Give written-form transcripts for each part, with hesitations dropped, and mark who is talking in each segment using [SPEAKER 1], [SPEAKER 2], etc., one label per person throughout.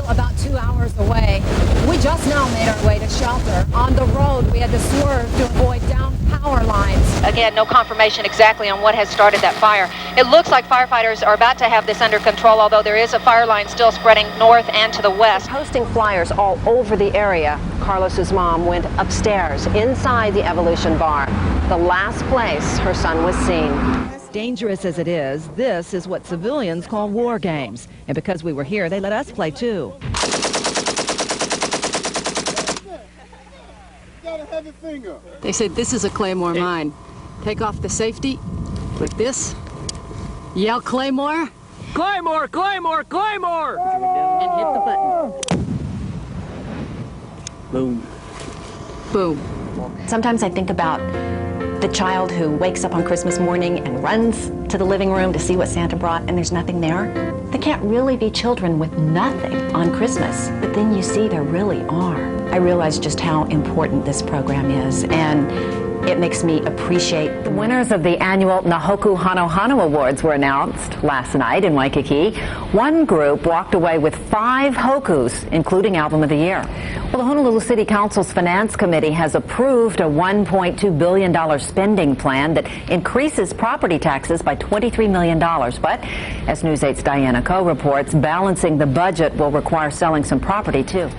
[SPEAKER 1] about 2 hours away. We just now made our way to shelter. On the road, we had to swerve to avoid downed power lines.
[SPEAKER 2] Again, no confirmation exactly on what has started that fire. It looks like firefighters are about to have this under control, although there is a fire line still spreading north and to the west.
[SPEAKER 3] Posting flyers all over the area, Carlos's mom went upstairs inside the Evolution bar, the last place her son was seen.
[SPEAKER 4] Dangerous as it is, this is what civilians call war games. And because we were here, they let us play too.
[SPEAKER 5] They said this is a Claymore mine. Take off the safety, like this, yell Claymore, Claymore, Claymore, Claymore, and hit the button.
[SPEAKER 6] Boom.
[SPEAKER 5] Boom.
[SPEAKER 3] Sometimes I think about the child who wakes up on Christmas morning and runs to the living room to see what Santa brought, and there's nothing there. There can't really be children with nothing on Christmas, but then you see there really are. I realize just how important this program is, and it makes me appreciate. The winners of the annual Nahoku Hano Hano Awards were announced last night in Waikiki. One group walked away with 5 hokus, including Album of the Year. Well, the Honolulu City Council's Finance Committee has approved a $1.2 billion spending plan that increases property taxes by $23 million. But as News 8's Diana Coe reports, balancing the budget will require selling some property, too.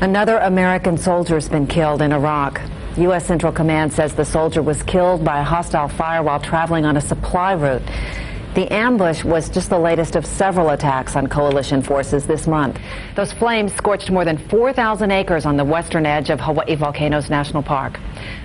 [SPEAKER 3] Another American soldier has been killed in Iraq. U.S. Central Command says the soldier was killed by a hostile fire while traveling on a supply route. The ambush was just the latest of several attacks on coalition forces this month. Those flames scorched more than 4,000 acres on the western edge of Hawaii Volcanoes National Park.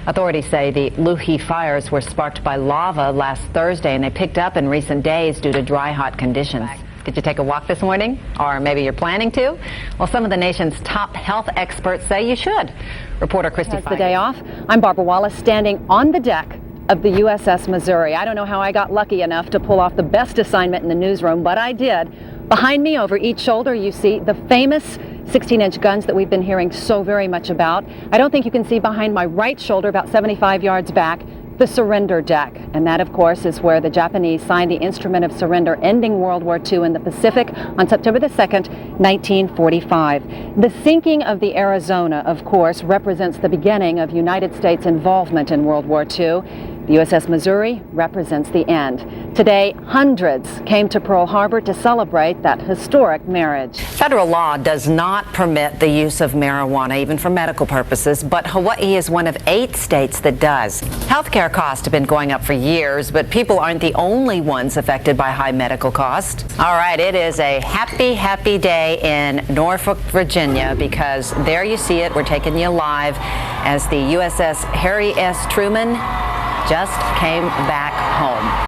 [SPEAKER 3] Authorities say the Luhi fires were sparked by lava last Thursday, and they picked up in recent days due to dry, hot conditions. Did you take a walk this morning? Or maybe you're planning to? Well, some of the nation's top health experts say you should. Reporter Christy
[SPEAKER 2] The day off. I'm Barbara Wallace, standing on the deck of the USS Missouri. I don't know how I got lucky enough to pull off the best assignment in the newsroom, but I did. Behind me, over each shoulder, you see the famous 16-inch guns that we've been hearing so very much about. I don't think you can see behind my right shoulder, about 75 yards back, the surrender deck. And that, of course, is where the Japanese signed the Instrument of Surrender, ending World War II in the Pacific on September the 2nd, 1945. The sinking of the Arizona, of course, represents the beginning of United States involvement in World War II. The USS Missouri represents the end. Today, hundreds came to Pearl Harbor to celebrate that historic marriage.
[SPEAKER 3] Federal law does not permit the use of marijuana, even for medical purposes, but Hawaii is one of 8 states that does. Healthcare costs have been going up for years, but people aren't the only ones affected by high medical costs. All right, it is a happy, happy day in Norfolk, Virginia, because there you see it. We're taking you live as the USS Harry S. Truman just came back home.